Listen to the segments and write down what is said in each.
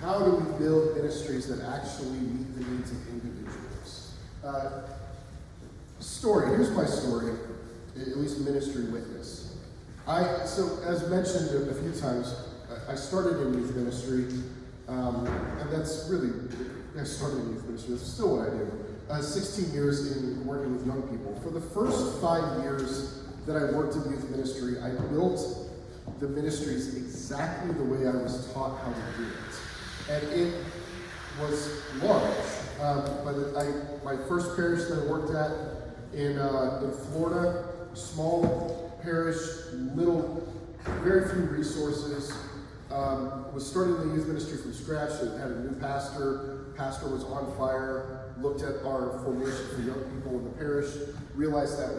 how do we build ministries that actually meet the needs of individuals? Story, here's my story, at least ministry witness. So as mentioned a few times, I started in youth ministry, and that's really, I started in youth ministry, that's still what I do. 16 years in working with young people. For the first 5 years that I worked in youth ministry, I built the ministries exactly the way I was taught how to do it. And it was large. My first parish that I worked at in Florida, small parish, very few resources. Was starting the youth ministry from scratch. It had a new pastor. Pastor was on fire. Looked at our formation for young people in the parish. Realized that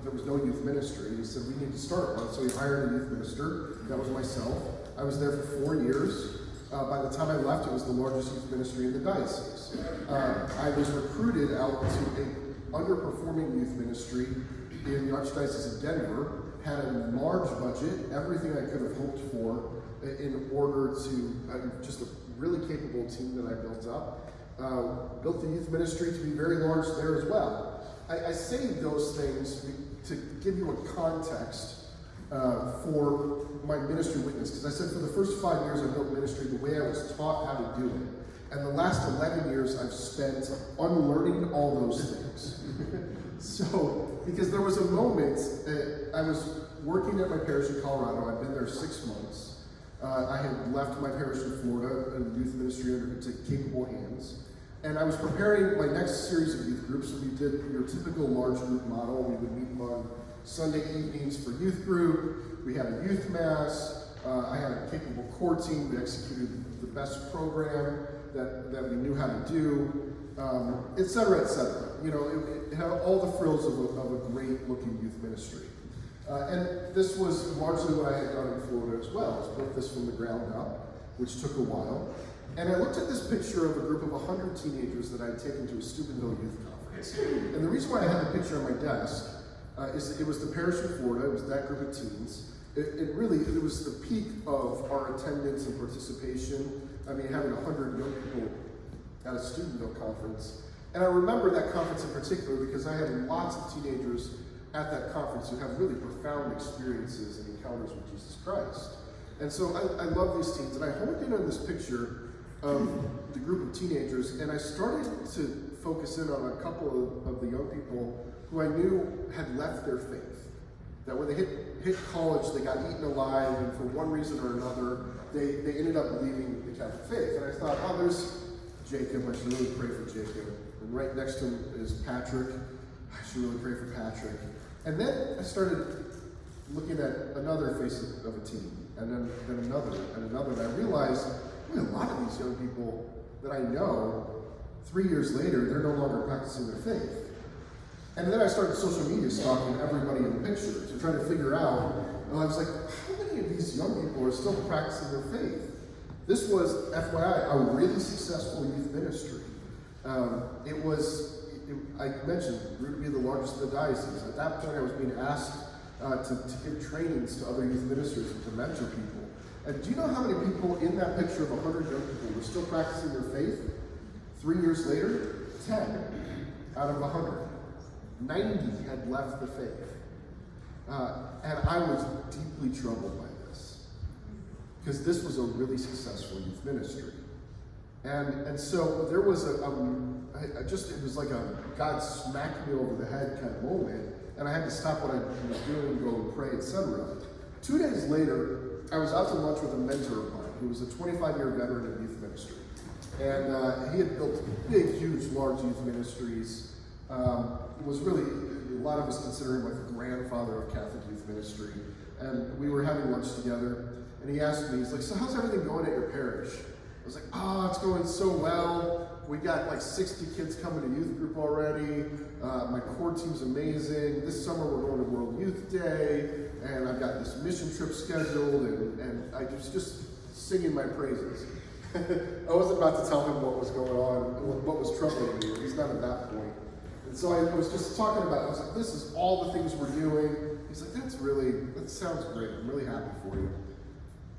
there was no youth ministry. He said we need to start one. So he hired a youth minister. That was myself. I was there for 4 years. By the time I left, it was the largest youth ministry in the diocese. I was recruited out to an underperforming youth ministry in the Archdiocese of Denver. Had a large budget, everything I could have hoped for in order to, just a really capable team that I built up. Built the youth ministry to be very large there as well. I say those things to give you a context for my ministry witness, because I said for the first 5 years I built ministry the way I was taught how to do it. And the last 11 years I've spent unlearning all those things. So, because there was a moment, I was working at my parish in Colorado. I'd been there 6 months. I had left my parish in Florida and youth ministry into capable hands. And I was preparing my next series of youth groups. So we did your typical large group model. We would meet on Sunday evenings for youth group. We had a youth mass. I had a capable core team. We executed the best program that we knew how to do, et cetera, et cetera. You know, it had all the frills of a great-looking youth ministry. And this was largely what I had done in Florida as well. I built this from the ground up, which took a while. And I looked at this picture of a group of 100 teenagers that I had taken to a Steubenville youth conference. And the reason why I had the picture on my desk is it was the parish in Florida. It was that group of teens. It was the peak of our attendance and participation. I mean, having 100 young people at a Steubenville conference. And I remember that conference in particular because I had lots of teenagers at that conference who have really profound experiences and encounters with Jesus Christ. And so I love these teens. And I honed in on this picture of the group of teenagers, and I started to focus in on a couple of the young people who I knew had left their faith. That when they hit college, they got eaten alive, and for one reason or another, they ended up leaving the Catholic faith. And I thought, oh, there's Jacob. I should really pray for Jacob. And right next to him is Patrick. I should really pray for Patrick. And then I started looking at another face of a teen, and then another, and another. And I realized, a lot of these young people that I know, 3 years later, they're no longer practicing their faith. And then I started social media stalking everybody in the picture to try to figure out, and I was like, how many of these young people are still practicing their faith? This was, FYI, a really successful youth ministry. I mentioned, grew to be the largest in the diocese. At that point, I was being asked to give trainings to other youth ministers and to mentor people. And do you know how many people in that picture of 100 young people were still practicing their faith? 3 years later, 10 out of 100. 90 had left the faith. And I was deeply troubled by this, because this was a really successful youth ministry. And so there was it was like a God smacked me over the head kind of moment, and I had to stop what I was doing and go and pray, etc. 2 days later, I was out to lunch with a mentor of mine who was a 25-year veteran of youth ministry. And he had built big, huge, large youth ministries. Was really, a lot of us consider him like the grandfather of Catholic youth ministry. And we were having lunch together, and he asked me, he's like, so how's everything going at your parish? I was like, it's going so well. We got like 60 kids coming to youth group already. My core team's amazing. This summer we're going to World Youth Day, and I've got this mission trip scheduled, and I was just singing my praises. I wasn't about to tell him what was going on, what was troubling me. He's not at that point. And so I was just talking about, I was like, this is all the things we're doing. He's like, that sounds great. I'm really happy for you.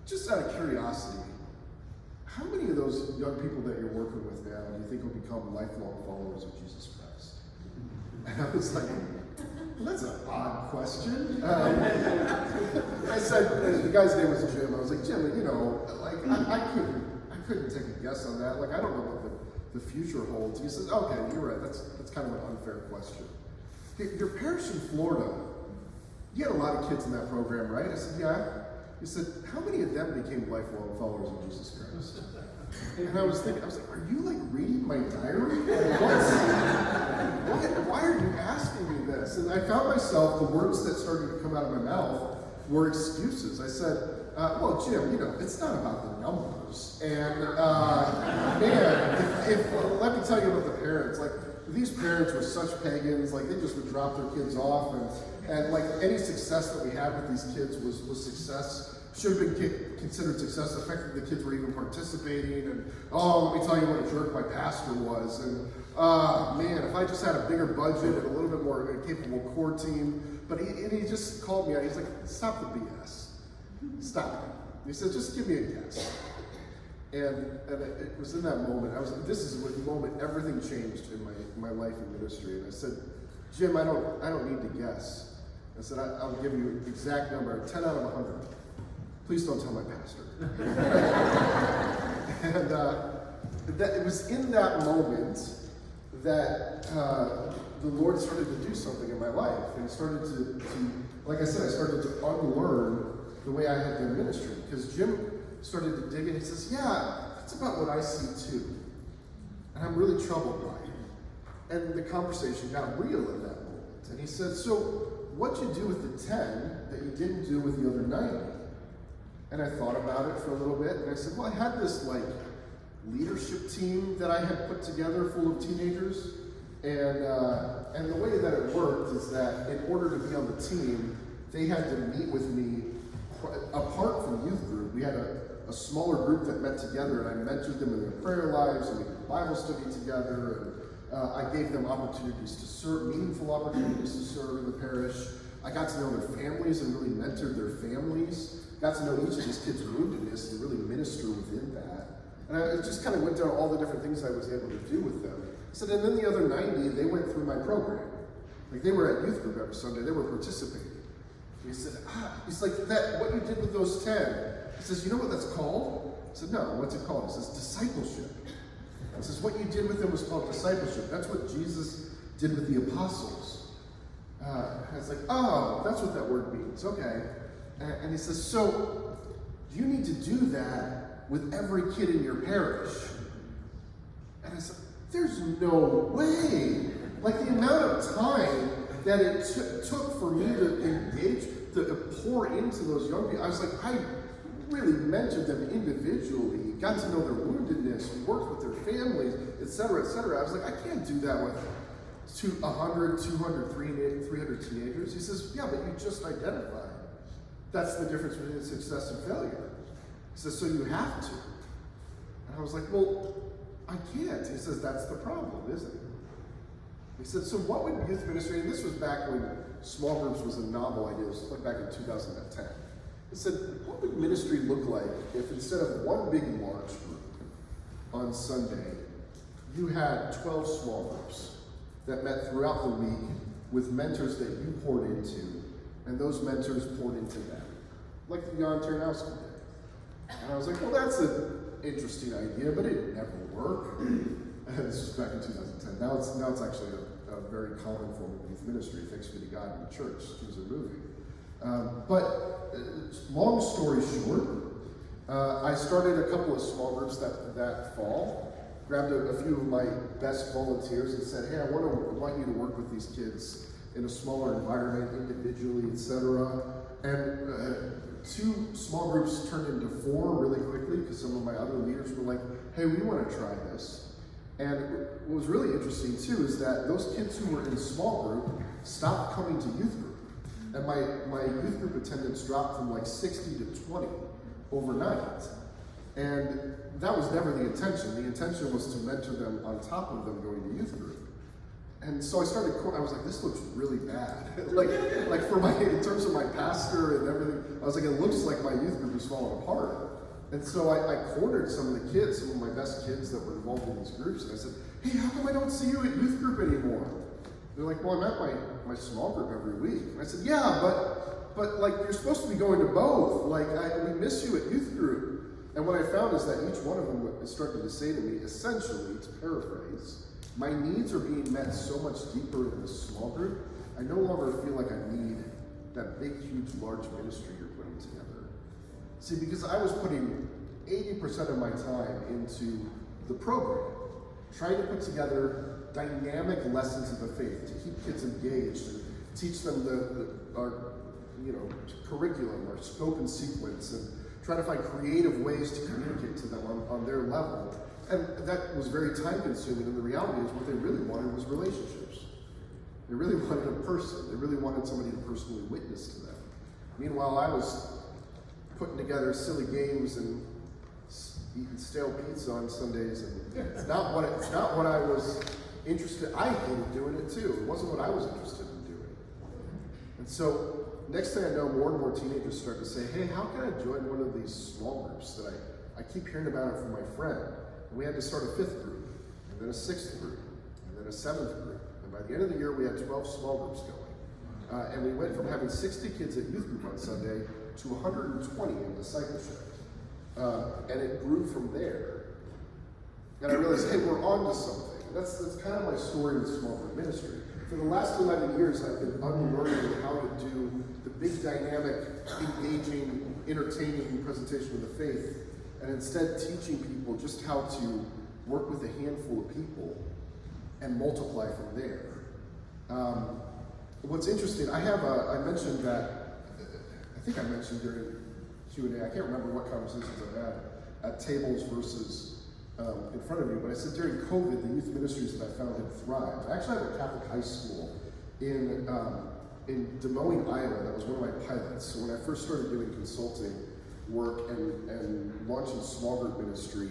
Just out of curiosity, how many of those young people that you're working with now do you think will become lifelong followers of Jesus Christ? And I was like, well, that's an odd question. I said, the guy's name was Jim. I was like, Jim, like I couldn't take a guess on that. Like, I don't know what the future holds. He says, okay, you're right. That's kind of an unfair question. Your parish in Florida, you had a lot of kids in that program, right? I said, yeah. He said, how many of them became lifelong followers of Jesus Christ? And I was like, are you like reading my diary? Why are you asking me this? And I found myself, the words that started to come out of my mouth were excuses. I said, well, Jim, it's not about the numbers. And man, let me tell you about the parents. Like, these parents were such pagans, like they just would drop their kids off, and like any success that we had with these kids was success, should have been considered success. The fact that the kids were even participating, and let me tell you what a jerk my pastor was, and man, if I just had a bigger budget and a little bit more capable core team, but he just called me out. He's like, stop the BS, stop it. He said, just give me a guess. And it was in that moment, this is the moment everything changed in my life and ministry. And I said, Jim, I don't need to guess. I said, I'll give you an exact number, 10 out of 100. Please don't tell my pastor. And it was in that moment that the Lord started to do something in my life. And started to, like I said, I started to unlearn the way I had been ministering. Because Jim started to dig in. He says, yeah, that's about what I see too. And I'm really troubled by it. And the conversation got real at that moment. And he said, so what'd you do with the 10 that you didn't do with the other 90? And I thought about it for a little bit. And I said, well, I had this like leadership team that I had put together full of teenagers. And the way that it worked is that in order to be on the team, they had to meet with me apart from youth group. We had a smaller group that met together, and I mentored them in their prayer lives, and we did Bible study together, and I gave them opportunities to serve, meaningful opportunities to serve in the parish. I got to know their families and really mentored their families. Got to know each of these kids' woundedness and really minister within that. And I just kind of went down all the different things I was able to do with them. So then the other 90, they went through my program. Like, they were at youth group every Sunday. They were participating. He said, he's like, what you did with those 10. He says, you know what that's called? I said, no, what's it called? He says, discipleship. He says, what you did with them was called discipleship. That's what Jesus did with the apostles. I was like, oh, that's what that word means. Okay. And he says, so you need to do that with every kid in your parish. And I said, there's no way. Like, the amount of time that it took for me to engage, to pour into those young people. I was like, I really mentored them individually, got to know their woundedness, worked with their families, etc., etc. I was like, I can't do that with 100, 200, 300 teenagers. He says, yeah, but you just identified. That's the difference between success and failure. He says, so you have to. And I was like, well, I can't. He says, that's the problem, isn't it? He said, so what would youth ministry, and this was back when small groups was a novel idea, it was like back in 2010. He said, what would ministry look like if instead of one big large group on Sunday, you had 12 small groups that met throughout the week with mentors that you poured into, and those mentors poured into them, like the Jan Ternowski did. And I was like, well, that's an interesting idea, but it never worked. This was back in 2010. Now it's actually a very common form of youth ministry, thanks be to God in the church. Things are moving. But long story short, I started a couple of small groups that fall, grabbed a few of my best volunteers and said, hey, I want you to work with these kids in a smaller environment, individually, etc. And 2 small groups turned into 4 really quickly because some of my other leaders were like, hey, we want to try this. And what was really interesting too is that those kids who were in small group stopped coming to youth group. And my youth group attendance dropped from like 60 to 20 overnight. And that was never the intention. The intention was to mentor them on top of them going to youth group. And so I was like, this looks really bad. like in terms of my pastor and everything, I was like, it looks like my youth group is falling apart. And so I cornered some of the kids, some of my best kids that were involved in these groups, and I said, hey, how come I don't see you at youth group anymore? They're like, well, I'm at my small group every week. And I said, yeah, but like, you're supposed to be going to both. Like, we miss you at youth group. And what I found is that each one of them is starting to say to me, essentially, to paraphrase, my needs are being met so much deeper in this small group, I no longer feel like I need that big, huge, large ministry you're putting together. See, because I was putting 80% of my time into the program, trying to put together dynamic lessons of the faith to keep kids engaged and teach them our curriculum, our scope and sequence, and try to find creative ways to communicate to them on their level. And that was very time consuming, and the reality is what they really wanted was relationships. They really wanted a person. They really wanted somebody to personally witness to them. Meanwhile, I was putting together silly games and eating stale pizza on Sundays, and it's not what I was interested. I hated doing it too. It wasn't what I was interested in doing. And so next thing I know, more and more teenagers start to say, hey, how can I join one of these small groups that I keep hearing about it from my friend? And we had to start a 5th group, and then a 6th group, and then a 7th group. And by the end of the year, we had 12 small groups going. And we went from having 60 kids at youth group on Sunday to 120 in discipleship. And it grew from there. And I realized, hey, we're on to something. That's kind of my story with small group ministry. For the last 11 years, I've been unlearning how to do the big, dynamic, engaging, entertaining presentation of the faith, and instead teaching people just how to work with a handful of people and multiply from there. What's interesting, I mentioned that, I think I mentioned during Q&A, I can't remember what conversations I've had at tables versus in front of you, but I said during COVID, the youth ministries that I found had thrived. I actually have a Catholic high school in Des Moines, Iowa. That was one of my pilots. So when I first started doing consulting work and launching small group ministry,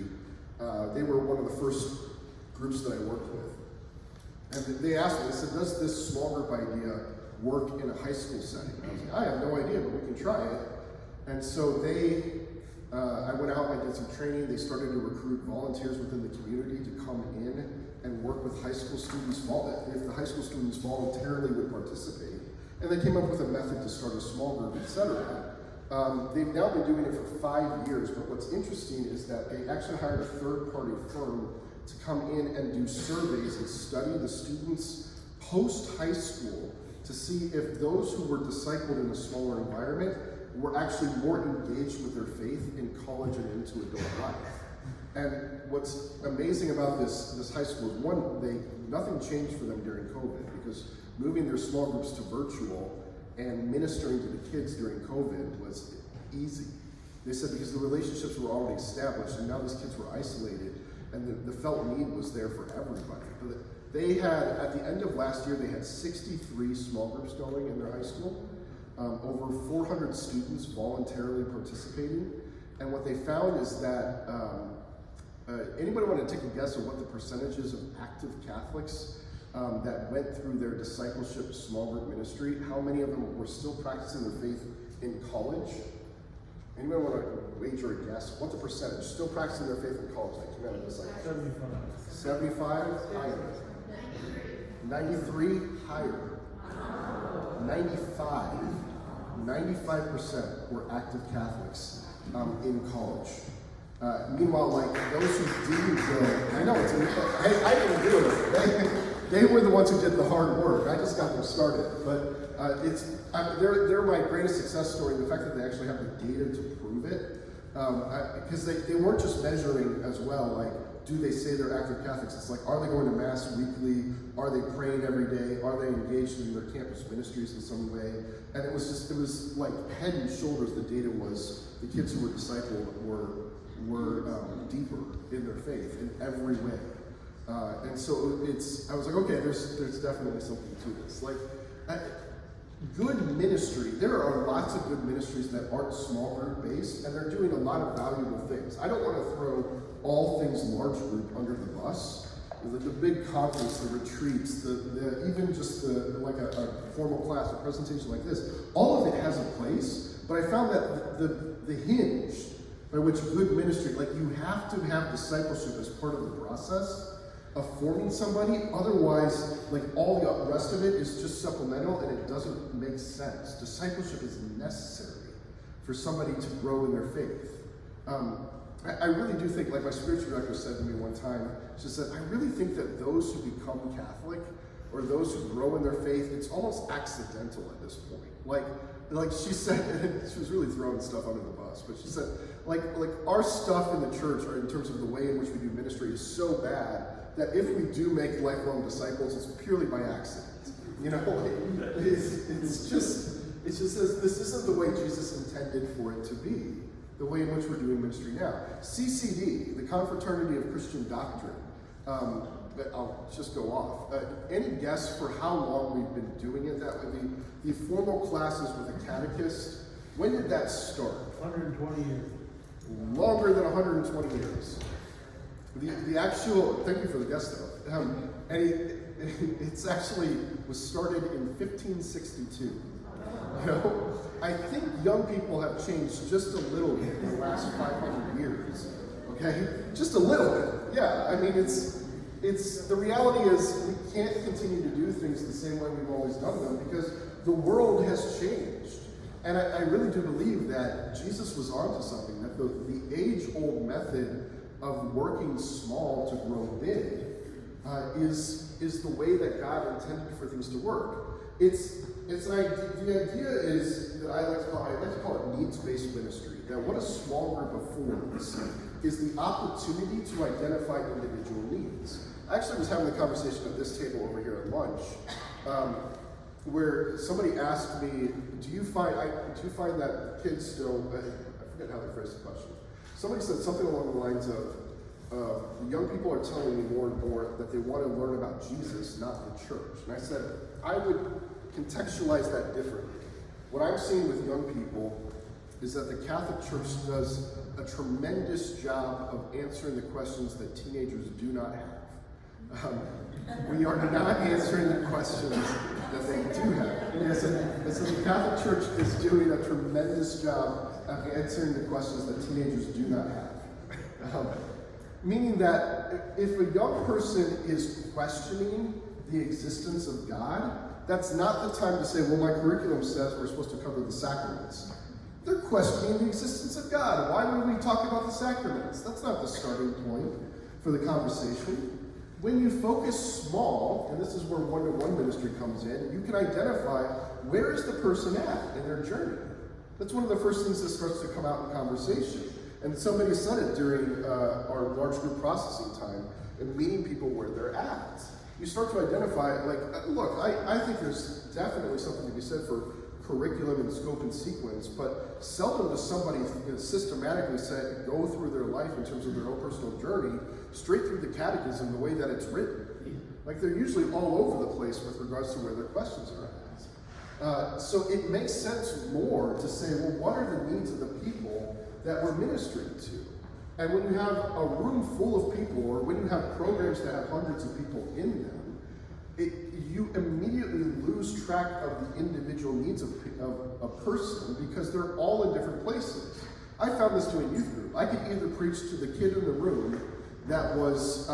they were one of the first groups that I worked with. And they asked me, they said, does this small group idea work in a high school setting? And I was like, I have no idea, but we can try it. And so I went out, I did some training. They started to recruit volunteers within the community to come in and work with high school students if the high school students voluntarily would participate. And they came up with a method to start a small group, etc. They've now been doing it for 5 years, but what's interesting is that they actually hired a third-party firm to come in and do surveys and study the students post-high school to see if those who were discipled in a smaller environment were actually more engaged with their faith in college and into adult life. And what's amazing about this high school is, one, nothing changed for them during COVID, because moving their small groups to virtual and ministering to the kids during COVID was easy. They said because the relationships were already established and now these kids were isolated and the felt need was there for everybody. But they had, at the end of last year, they had 63 small groups going in their high school. Over 400 students voluntarily participating. And what they found is that, anybody want to take a guess of what the percentages of active Catholics that went through their discipleship small group ministry, how many of them were still practicing their faith in college? Anybody want to wager a guess? What's the percentage still practicing their faith in college that came out of discipleship? 75? Higher. 93? Higher. 95. 95% were active Catholics in college. Meanwhile, like those who didn't go, I know it's, I didn't do it. They were the ones who did the hard work. I just got them started. But they're my greatest success story, the fact that they actually have the data to prove it. Because they weren't just measuring as well, like, do they say they're active Catholics? It's like, are they going to Mass weekly? Are they praying every day? Are they engaged in their campus ministries in some way? And it was like head and shoulders, the data was, the kids who were discipled were deeper in their faith in every way. And so I was like, okay, there's definitely something to this. Like, good ministry, there are lots of good ministries that aren't small group based, and they're doing a lot of valuable things. I don't want to throw all things large group under the bus. The big conference, the retreats, even just like a formal class, a presentation like this, all of it has a place, but I found that the hinge, by which good ministry, like you have to have discipleship as part of the process of forming somebody. Otherwise, like all the rest of it is just supplemental and it doesn't make sense. Discipleship is necessary for somebody to grow in their faith. I really do think, like my spiritual director said to me one time, she said, I really think that those who become Catholic or those who grow in their faith, it's almost accidental at this point. Like she said, she was really throwing stuff under the bus, but she said, like our stuff in the church, or in terms of the way in which we do ministry, is so bad that if we do make lifelong disciples, it's purely by accident. You know, it's just this isn't the way Jesus intended for it to be, the way in which we're doing ministry now. CCD, the Confraternity of Christian Doctrine, I'll just go off. Any guess for how long we've been doing it that way? The formal classes with a catechist, when did that start? 120 years. Longer than 120 years. The actual, thank you for the guess though, and it's actually was started in 1562. You know, I think young people have changed just a little bit in the last 500 years. Okay, just a little bit. Yeah, I mean it's the reality is we can't continue to do things the same way we've always done them because the world has changed. And I really do believe that Jesus was onto something, that the age-old method of working small to grow big is the way that God intended for things to work. The idea is that I like to call it needs-based ministry, that what a small group affords is the opportunity to identify individual needs. I actually was having a conversation at this table over here at lunch, where somebody asked me, do you find that kids still, I forget how they phrased the question. Somebody said something along the lines of, young people are telling me more and more that they want to learn about Jesus, not the church. And I said, I would contextualize that differently. What I'm seeing with young people is that the Catholic Church does a tremendous job of answering the questions that teenagers do not have. We are not answering the questions that they do have. And so the Catholic Church is doing a tremendous job of answering the questions that teenagers do not have. Meaning that if a young person is questioning the existence of God, that's not the time to say, well, my curriculum says we're supposed to cover the sacraments. They're questioning the existence of God. Why would we talk about the sacraments? That's not the starting point for the conversation. When you focus small, and this is where one-to-one ministry comes in, you can identify where is the person at in their journey. That's one of the first things that starts to come out in conversation. And somebody said it during our large group processing time and meeting people where they're at. You start to identify, like, look, I think there's definitely something to be said for curriculum and scope and sequence, but seldom does somebody systematically go through their life in terms of their own personal journey, straight through the catechism the way that it's written. Like they're usually all over the place with regards to where their questions are at. So it makes sense more to say, well, what are the needs of the people that we're ministering to? And when you have a room full of people, or when you have programs that have hundreds of people in them, you immediately lose track of the individual needs of a person because they're all in different places. I found this doing youth group. I could either preach to the kid in the room that was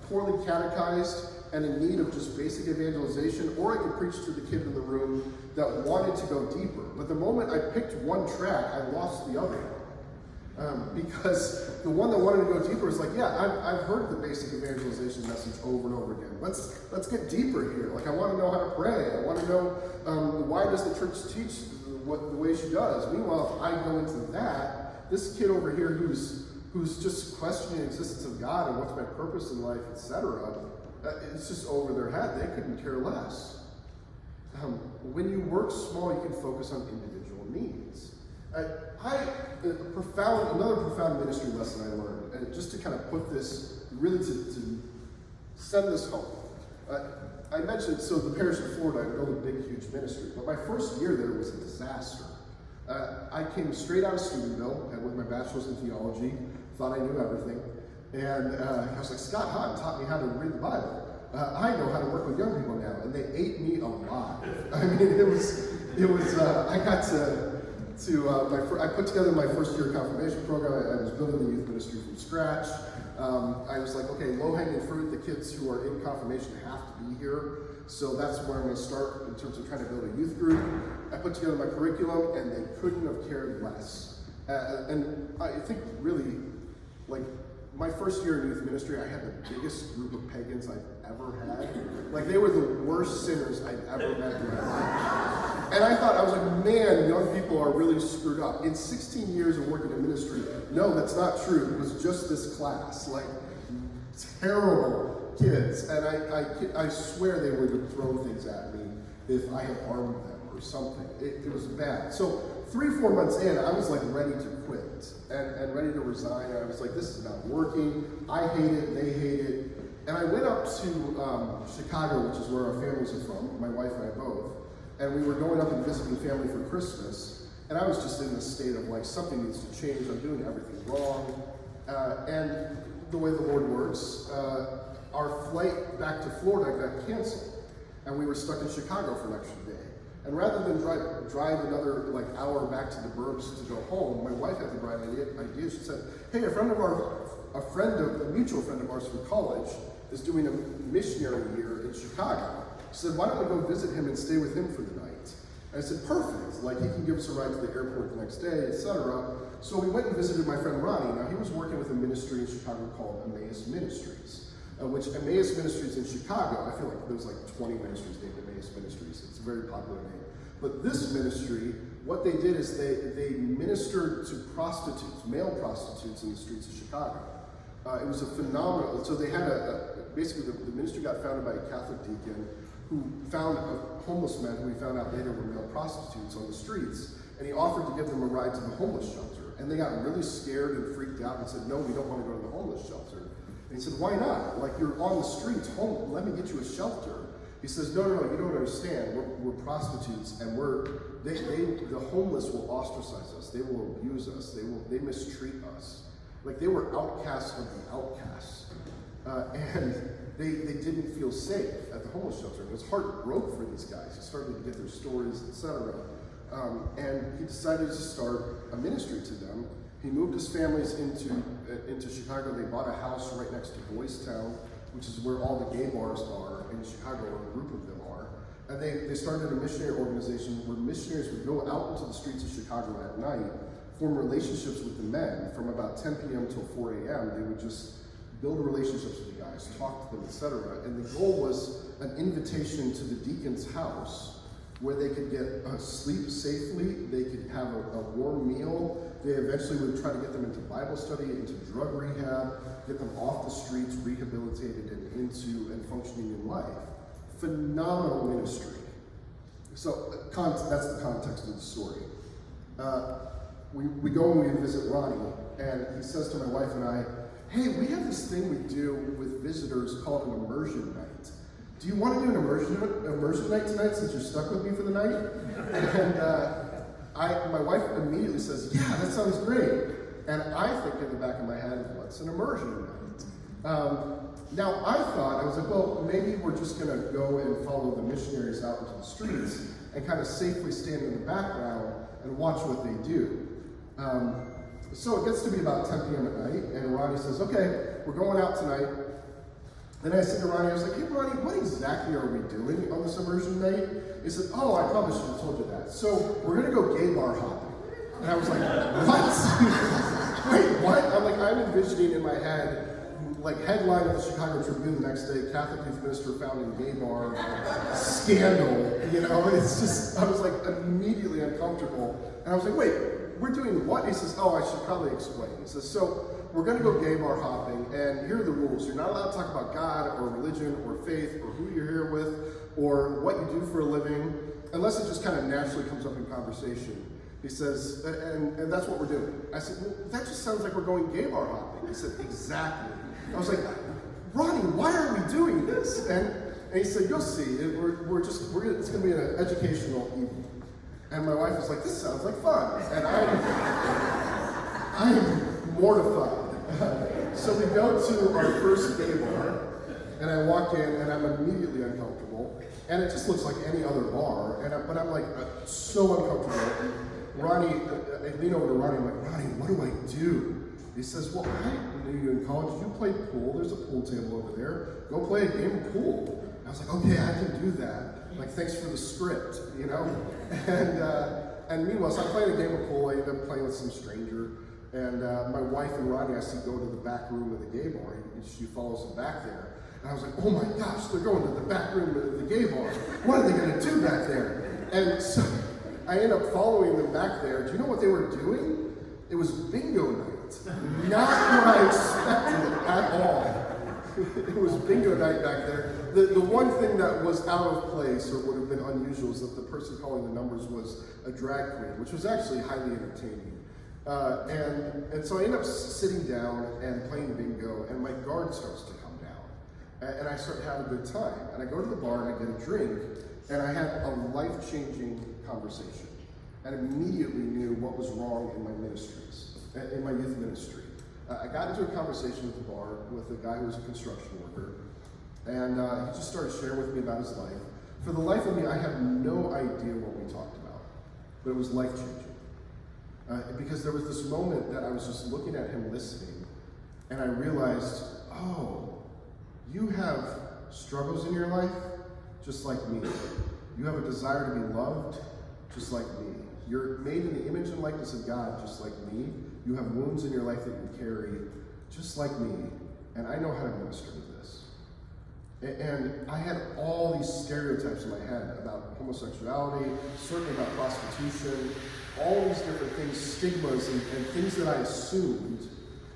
poorly catechized and in need of just basic evangelization, or I could preach to the kid in the room that wanted to go deeper. But the moment I picked one track, I lost the other. Because the one that wanted to go deeper is like, yeah, I've heard the basic evangelization message over and over again. Let's get deeper here. Like, I want to know how to pray. I want to know why does the church teach the way she does. Meanwhile, if I go into that, this kid over here who's just questioning the existence of God and what's my purpose in life, etc., it's just over their head. They couldn't care less. When you work small, you can focus on individual needs. Another profound ministry lesson I learned, and just to kind of put this, really to send this home. I mentioned, so the parish of Florida, I built a big, huge ministry, but my first year there was a disaster. I came straight out of Steubenville, and with my bachelor's in theology, thought I knew everything, and I was like, Scott Hahn taught me how to read the Bible. I know how to work with young people now, and they ate me alive. I mean, it was. I got I put together my first year confirmation program. I was building the youth ministry from scratch. I was like, okay, low-hanging fruit, the kids who are in confirmation have to be here. So that's where I'm going to start in terms of trying to build a youth group. I put together my curriculum, and they couldn't have cared less. And I think really, like, my first year in youth ministry, I had the biggest group of pagans I've ever had. Like, they were the worst sinners I'd ever met in my life. And I was like, man, young people are really screwed up. In 16 years of working in ministry, no, that's not true. It was just this class. Like, terrible kids. And I swear they would throw things at me if I had armed them or something. It was bad. So 3 or 4 months in, I was like ready to quit and ready to resign. And I was like, this is not working. I hate it. They hate it. And I went up to Chicago, which is where our families are from, my wife and I both. And we were going up and visiting family for Christmas. And I was just in this state of like, something needs to change. I'm doing everything wrong. And the way the Lord works, our flight back to Florida got canceled. And we were stuck in Chicago for an extra day. And rather than drive another like hour back to the burbs to go home, my wife had the bright idea. She said, hey, a mutual friend of ours from college is doing a missionary year in Chicago. She said, why don't we go visit him and stay with him for the night? And I said, perfect. Like, he can give us a ride to the airport the next day, etc. So we went and visited my friend Ronnie. Now, he was working with a ministry in Chicago called Emmaus Ministries, which Emmaus Ministries in Chicago, I feel like there's like 20 ministries named Emmaus Ministries. It's a very popular name. But this ministry, what they did is they ministered to prostitutes, male prostitutes in the streets of Chicago. It was a phenomenal, so they had basically the ministry got founded by a Catholic deacon who found homeless men who he found out later were male prostitutes on the streets, and he offered to give them a ride to the homeless shelter. And they got really scared and freaked out and said, no, we don't want to go to the homeless shelter. And he said, why not? Like, you're on the streets, let me get you a shelter. He says, no, you don't understand. We're prostitutes, and the homeless will ostracize us. They will abuse us. They mistreat us. Like, they were outcasts of the outcasts. And they didn't feel safe at the homeless shelter. And his heart broke for these guys. He started to get their stories, etc. And he decided to start a ministry to them. He moved his families into Chicago. They bought a house right next to Boys Town, which is where all the gay bars are in Chicago, or a group of them are. And they started a missionary organization where missionaries would go out into the streets of Chicago at night, form relationships with the men from about 10 p.m. till 4 a.m. They would just build relationships with the guys, talk to them, etc. And the goal was an invitation to the deacon's house where they could get sleep safely, they could have a warm meal. They eventually would try to get them into Bible study, into drug rehab, get them off the streets, rehabilitated, and into and functioning in life. Phenomenal ministry. So that's the context of the story. We go and we visit Ronnie, and he says to my wife and I, hey, we have this thing we do with visitors called an immersion night. Do you want to do an immersion night tonight since you're stuck with me for the night? And my wife immediately says, yeah, that sounds great. And I think in the back of my head, what's an immersion night? Now I was like, well, maybe we're just going to go and follow the missionaries out into the streets and kind of safely stand in the background and watch what they do. So it gets to be about 10 p.m. at night, and Ronnie says, okay, we're going out tonight. And I said to Ronnie, I was like, hey Ronnie, what exactly are we doing on this immersion night? He said, oh, I probably should have told you that. So we're gonna go gay bar hopping. And I was like, what? Wait, what? I'm like, I'm envisioning in my head, like headline of the Chicago Tribune the next day, Catholic youth minister found in gay bar, scandal, you know? It's just, I was like immediately uncomfortable. And I was like, wait, we're doing what? He says, oh, I should probably explain. He says, so we're going to go gay bar hopping, and here are the rules. You're not allowed to talk about God or religion or faith or who you're here with or what you do for a living, unless it just kind of naturally comes up in conversation. He says, and that's what we're doing. I said, well, that just sounds like we're going gay bar hopping. He said, exactly. I was like, Ronnie, why are we doing this? And he said, you'll see. It's going to be an educational evening. And my wife was like, this sounds like fun. And I'm mortified. So we go to our first gay bar, and I walk in, and I'm immediately uncomfortable. And it just looks like any other bar. But I'm like so uncomfortable. Ronnie, I lean over to Ronnie, I'm like, Ronnie, what do I do? He says, well, I knew you in college. You play pool. There's a pool table over there. Go play a game of pool. And I was like, okay, I can do that. Like, thanks for the script, you know? And meanwhile, so I'm playing a game of pool. I end up playing with some stranger. And my wife and Ronnie, I see go to the back room of the gay bar. And she follows them back there. And I was like, oh my gosh, they're going to the back room of the gay bar. What are they going to do back there? And so I end up following them back there. Do you know what they were doing? It was bingo night. Not what I expected at all. It was bingo night back there. The one thing that was out of place or would have been unusual is that the person calling the numbers was a drag queen, which was actually highly entertaining. And so I end up sitting down and playing bingo, and my guard starts to come down. And I start having a good time. And I go to the bar and I get a drink, and I had a life-changing conversation. And immediately knew what was wrong in my ministries, in my youth ministry. I got into a conversation at the bar with a guy who was a construction worker, and he just started sharing with me about his life. For the life of me, I have no idea what we talked about, but it was life-changing. Because there was this moment that I was just looking at him listening, and I realized, oh, you have struggles in your life just like me. You have a desire to be loved just like me. You're made in the image and likeness of God just like me. You have wounds in your life that you carry just like me. And I know how to minister to this. And I had all these stereotypes in my head about homosexuality, certainly about prostitution, all these different things, stigmas and things that I assumed.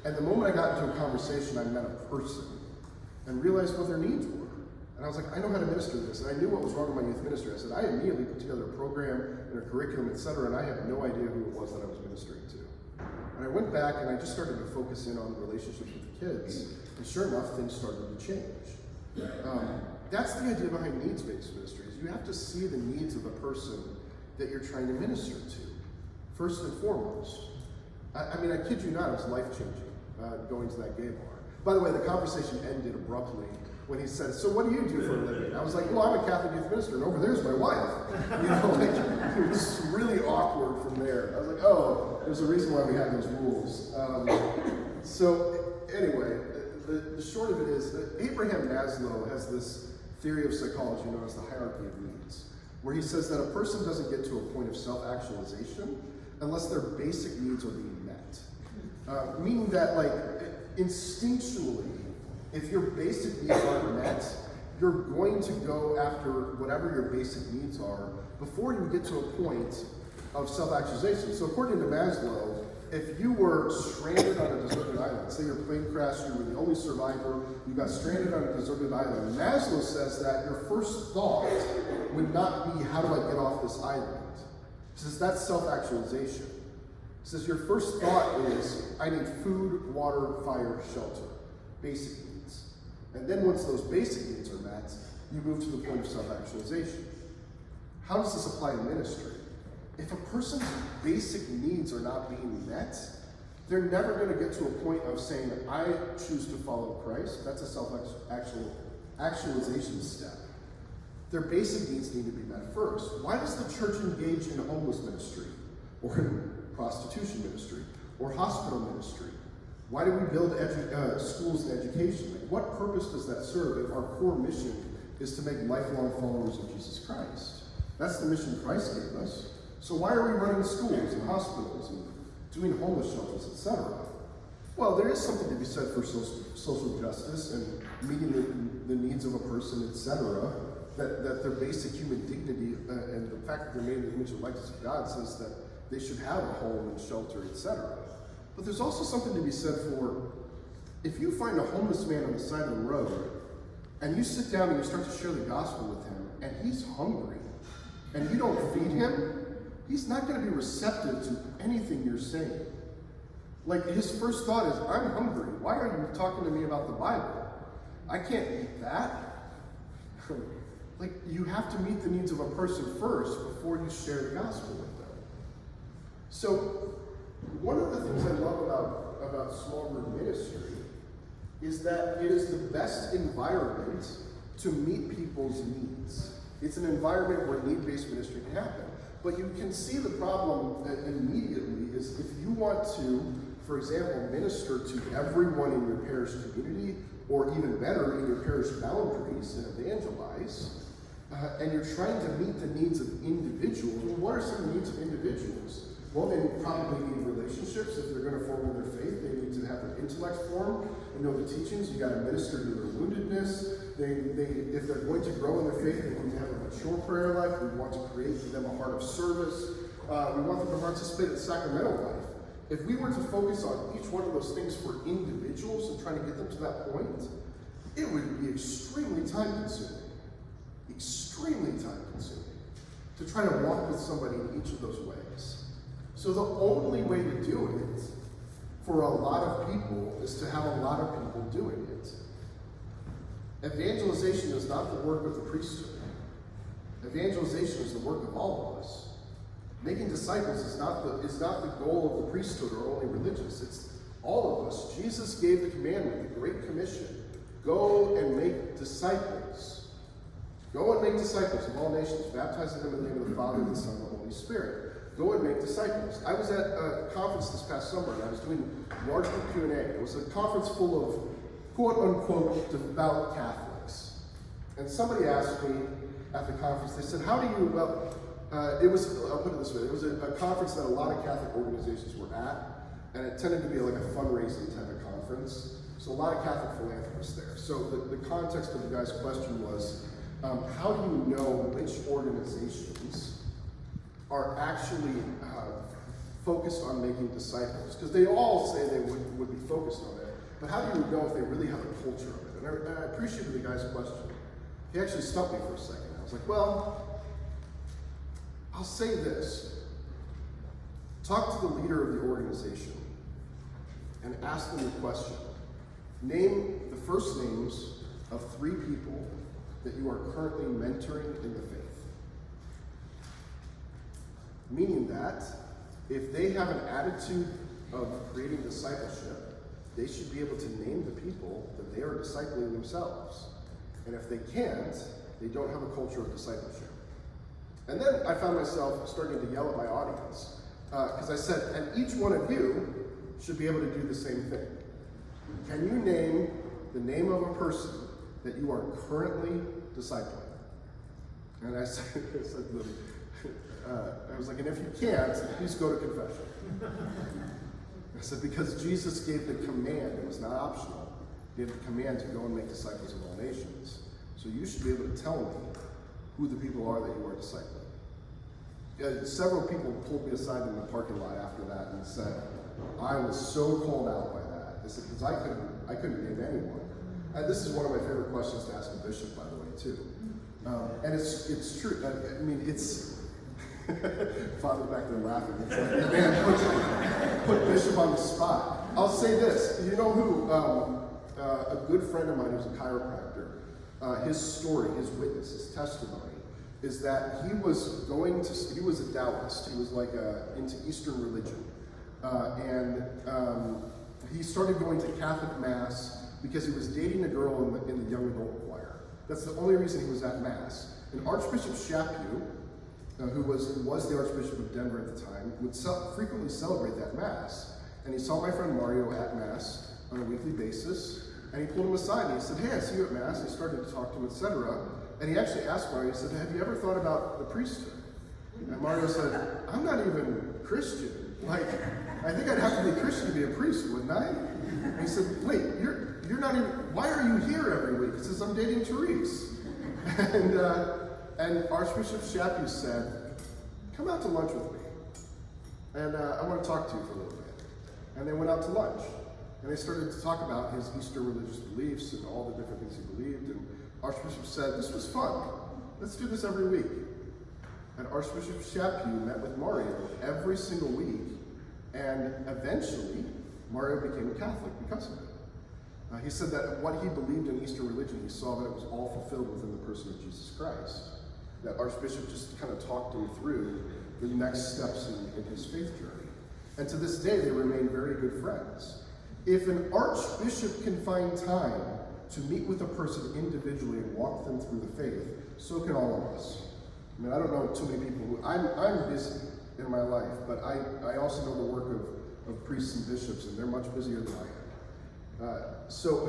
And the moment I got into a conversation, I met a person and realized what their needs were. And I was like, I know how to minister to this. And I knew what was wrong with my youth ministry. I said, I immediately put together a program and a curriculum, etc., and I had no idea who it was that I was ministering to. And I went back and I just started to focus in on the relationships with the kids. And sure enough, things started to change. That's the idea behind needs-based ministries. You have to see the needs of the person that you're trying to minister to, first and foremost. I mean, I kid you not, it was life-changing going to that gay bar. By the way, the conversation ended abruptly when he said, so what do you do for a living? I was like, well, I'm a Catholic youth minister, and over there's my wife. You know, like, it was really awkward from there. I was like, oh, there's a reason why we have those rules. So anyway, the short of it is that Abraham Maslow has this theory of psychology known as the hierarchy of needs, where he says that a person doesn't get to a point of self-actualization unless their basic needs are being met. Meaning that, like, instinctually, if your basic needs aren't met, you're going to go after whatever your basic needs are before you get to a point of self-actualization. So according to Maslow, if you were stranded on a deserted island, say your plane crashed, you were the only survivor, you got stranded on a deserted island, Maslow says that your first thought would not be, how do I get off this island? He says that's self-actualization. He says your first thought is, I need food, water, fire, shelter, basic needs. And then once those basic needs are met, you move to the point of self-actualization. How does this apply to ministry? If a person's basic needs are not being met, they're never going to get to a point of saying, I choose to follow Christ. That's a self-actualization step. Their basic needs need to be met first. Why does the church engage in homeless ministry, or in prostitution ministry, or hospital ministry? Why do we build schools and education? Like, what purpose does that serve if our core mission is to make lifelong followers of Jesus Christ? That's the mission Christ gave us. So why are we running schools and hospitals and doing homeless shelters, etc.? Well, there is something to be said for social justice and meeting the needs of a person, etc., that their basic human dignity and the fact that they're made in the image and likeness of God says that they should have a home and shelter, etc. But there's also something to be said for, if you find a homeless man on the side of the road, and you sit down and you start to share the gospel with him, and he's hungry, and you don't feed him, he's not going to be receptive to anything you're saying. Like, his first thought is, I'm hungry. Why are you talking to me about the Bible? I can't eat that. Like, you have to meet the needs of a person first before you share the gospel with them. So, one of the things I love about small group ministry is that it is the best environment to meet people's needs. It's an environment where need-based ministry can happen. But you can see the problem immediately is if you want to, for example, minister to everyone in your parish community, or even better, in your parish boundaries and evangelize, and you're trying to meet the needs of individuals. Well, what are some needs of individuals? Well, they probably need relationships. If they're going to form in their faith, they need to have their intellect formed and know the teachings. You got to minister to their woundedness. If they're going to grow in their faith, they need to have a mature prayer life. We want to create for them a heart of service. We want them to participate in sacramental life. If we were to focus on each one of those things for individuals and trying to get them to that point, it would be extremely time-consuming. Extremely time-consuming to try to walk with somebody in each of those ways. So the only way to do it for a lot of people is to have a lot of people doing it. Evangelization is not the work of the priesthood. Evangelization is the work of all of us. Making disciples is not the goal of the priesthood or only religious. It's all of us. Jesus gave the commandment, the Great Commission, go and make disciples. Go and make disciples of all nations, baptizing them in the name of the Father, the Son, and the Holy Spirit. Go and make disciples. I was at a conference this past summer, and I was doing large group Q&A. It was a conference full of quote-unquote devout Catholics. And somebody asked me at the conference, they said, how do you, I'll put it this way, it was a conference that a lot of Catholic organizations were at, and it tended to be like a fundraising type of conference. So a lot of Catholic philanthropists there. So the context of the guy's question was, how do you know which organizations are actually focused on making disciples? Because they all say they would be focused on it, but how do you know if they really have a culture of it? And I appreciated the guy's question. He actually stumped me for a second. I was like, well, I'll say this. Talk to the leader of the organization and ask them the question. Name the first names of 3 people that you are currently mentoring in the faith. Meaning that if they have an attitude of creating discipleship, they should be able to name the people that they are discipling themselves. And if they can't, they don't have a culture of discipleship. And then I found myself starting to yell at my audience because I said, and each one of you should be able to do the same thing. Can you name the name of a person that you are currently discipling? And I said, I was like, and if you can't, please go to confession. I said, because Jesus gave the command, it was not optional. He gave the command to go and make disciples of all nations. So you should be able to tell me who the people are that you are discipling. Several people pulled me aside in the parking lot after that and said, I was so called out by that. They said, because I couldn't name anyone. And this is one of my favorite questions to ask a bishop, by the way, too. And it's true. I mean, it's Father's back there laughing. It's like, man, put Bishop on the spot. I'll say this. You know who? A good friend of mine who's a chiropractor. His story, his witness, his testimony is that he was a Taoist. He was like into Eastern religion, and he started going to Catholic Mass because he was dating a girl in the young adult choir. That's the only reason he was at Mass. And Archbishop Chaput, who was the Archbishop of Denver at the time, would frequently celebrate that Mass. And he saw my friend Mario at Mass on a weekly basis, and he pulled him aside and he said, hey, I see you at Mass. And he started to talk to him, etc. And he actually asked Mario, he said, have you ever thought about the priesthood? And Mario said, I'm not even Christian. Like, I think I'd have to be Christian to be a priest, wouldn't I? And he said, wait, you're not even, why are you here every week? He says, I'm dating Therese. And Archbishop Chaput said, come out to lunch with me. And I want to talk to you for a little bit. And they went out to lunch. And they started to talk about his Eastern religious beliefs and all the different things he believed. And Archbishop said, this was fun. Let's do this every week. And Archbishop Chaput met with Mario every single week. And eventually, Mario became a Catholic because of it. He said that what he believed in Eastern religion, he saw that it was all fulfilled within the person of Jesus Christ. That Archbishop just kind of talked him through the next steps in his faith journey. And to this day, they remain very good friends. If an archbishop can find time to meet with a person individually and walk them through the faith, so can all of us. I mean, I don't know too many people who, I'm busy in my life, but I also know the work of priests and bishops, and they're much busier than I am. So,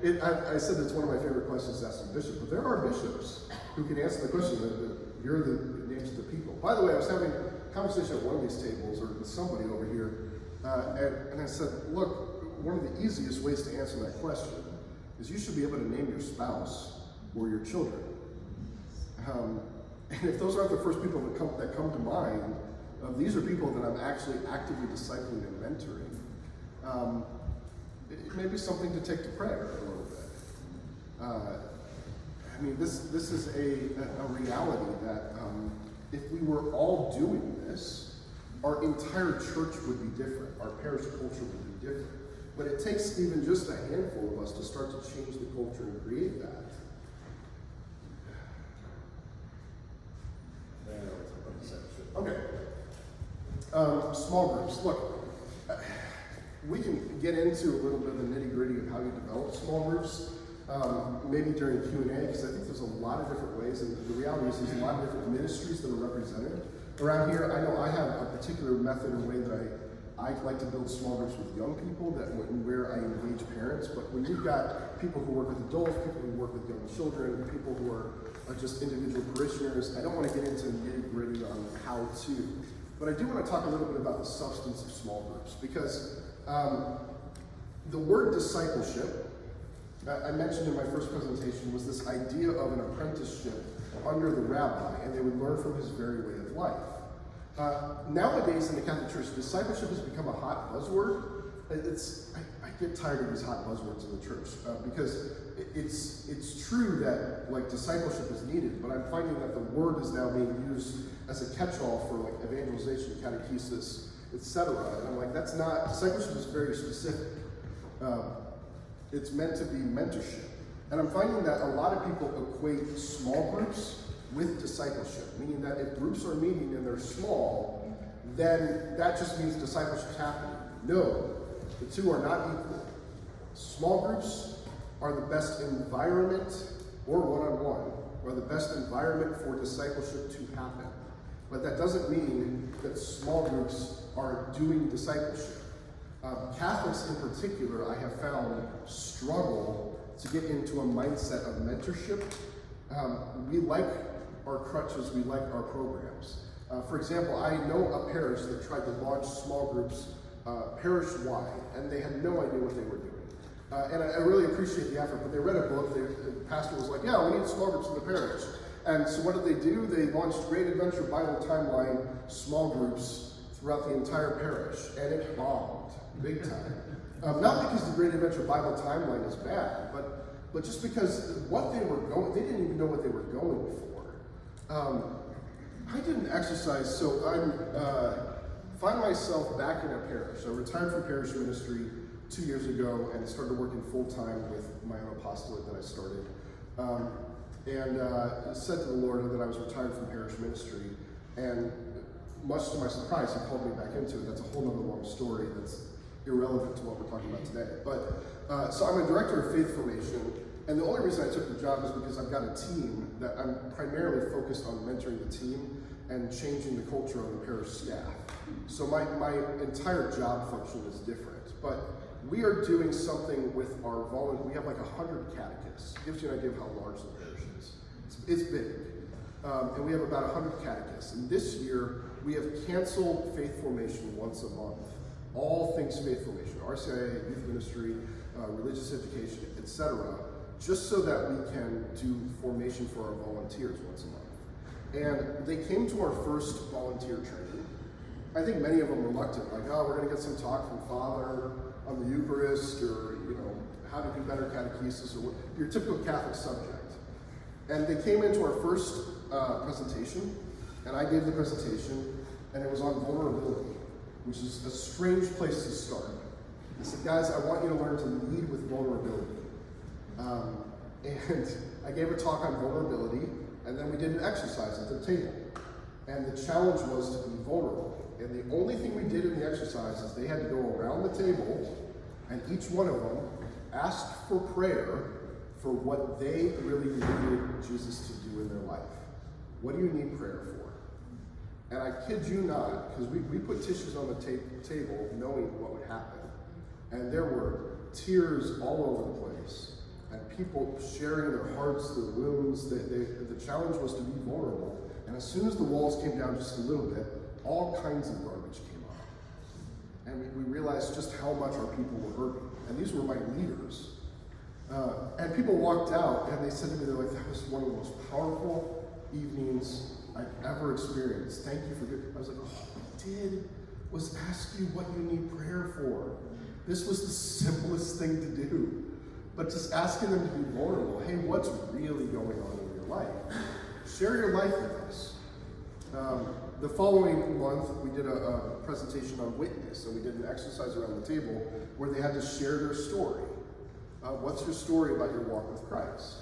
I said that's one of my favorite questions to ask a bishop, but there are bishops who can answer the question here are the names of the people. By the way, I was having a conversation at one of these tables, or with somebody over here, and I said, look, one of the easiest ways to answer that question is you should be able to name your spouse or your children. And if those aren't the first people that come to mind, these are people that I'm actually actively discipling and mentoring. It may be something to take to prayer a little bit. I mean, this is a reality that if we were all doing this, our entire church would be different. Our parish culture would be different. But it takes even just a handful of us to start to change the culture and create that. Okay. Small groups. Look, we can get into a little bit of the nitty-gritty of how you develop small groups, maybe during Q&A, because I think there's a lot of different ways, and the reality is there's a lot of different ministries that are represented around here. I know I have a particular method and way that I like to build small groups with young people where I engage parents, but when you've got people who work with adults, people who work with young children, people who are just individual parishioners, I don't want to get into nitty-gritty on how to. But I do want to talk a little bit about the substance of small groups, because the word discipleship, I mentioned in my first presentation, was this idea of an apprenticeship under the rabbi, and they would learn from his very way of life. Nowadays in the Catholic Church, discipleship has become a hot buzzword. I get tired of these hot buzzwords in the church because it's true that discipleship is needed, but I'm finding that the word is now being used as a catch-all for evangelization, catechesis, etc. And I'm like, that's not, discipleship is very specific. It's meant to be mentorship. And I'm finding that a lot of people equate small groups with discipleship, meaning that if groups are meeting and they're small, then that just means discipleship is happening. No, the two are not equal. Small groups are the best environment, or one-on-one, are the best environment for discipleship to happen. But that doesn't mean that small groups are doing discipleship. Catholics in particular, I have found, struggle to get into a mindset of mentorship. We like our crutches, we like our programs. For example, I know a parish that tried to launch small groups parish-wide, and they had no idea what they were doing. And I really appreciate the effort, but they read a book, the pastor was like, yeah, we need small groups in the parish. And so what did they do? They launched Great Adventure Bible Timeline small groups throughout the entire parish, and it bombed big time. Not because the Great Adventure Bible Timeline is bad, but just because they didn't even know what they were going for. I didn't exercise, so I find myself back in a parish. I retired from parish ministry 2 years ago and started working full-time with my own apostolate that I started. And said to the Lord that I was retired from parish ministry, and much to my surprise, he called me back into it. That's a whole other long story that's irrelevant to what we're talking about today. But so I'm a director of faith formation, and the only reason I took the job is because I've got a team that I'm primarily focused on mentoring the team and changing the culture on the parish staff. So my entire job function is different, but we are doing something with our volunteers. We have 100 catechists. It gives you an idea of how large the parish is. It's big. And we have about 100 catechists. And this year, we have canceled faith formation once a month. All things faith formation, RCIA, youth ministry, religious education, etc., just so that we can do formation for our volunteers once a month. And they came to our first volunteer training. I think many of them reluctant, we're going to get some talk from Father on the Eucharist, or how to do better catechesis, or your typical Catholic subject. And they came into our first presentation, and I gave the presentation, and it was on vulnerability, which is a strange place to start. I said, guys, I want you to learn to lead with vulnerability. And I gave a talk on vulnerability, and then we did an exercise at the table. And the challenge was to be vulnerable. And the only thing we did in the exercise is they had to go around the table, and each one of them asked for prayer for what they really needed Jesus to do in their life. what do you need prayer for? And I kid you not, because we put tissues on the table knowing what would happen. And there were tears all over the place. And people sharing their hearts, their wounds. The challenge was to be vulnerable. And as soon as the walls came down just a little bit, all kinds of garbage came up. And we realized just how much our people were hurting. And these were my leaders. And people walked out and they said to me, they're like, that was one of the most powerful evenings I've ever experienced. Thank you for good. I was like, all I did was ask you what you need prayer for. This was the simplest thing to do. But just asking them to be vulnerable. Hey, what's really going on in your life? Share your life with us. The following month, we did a presentation on witness, and we did an exercise around the table where they had to share their story. What's your story about your walk with Christ?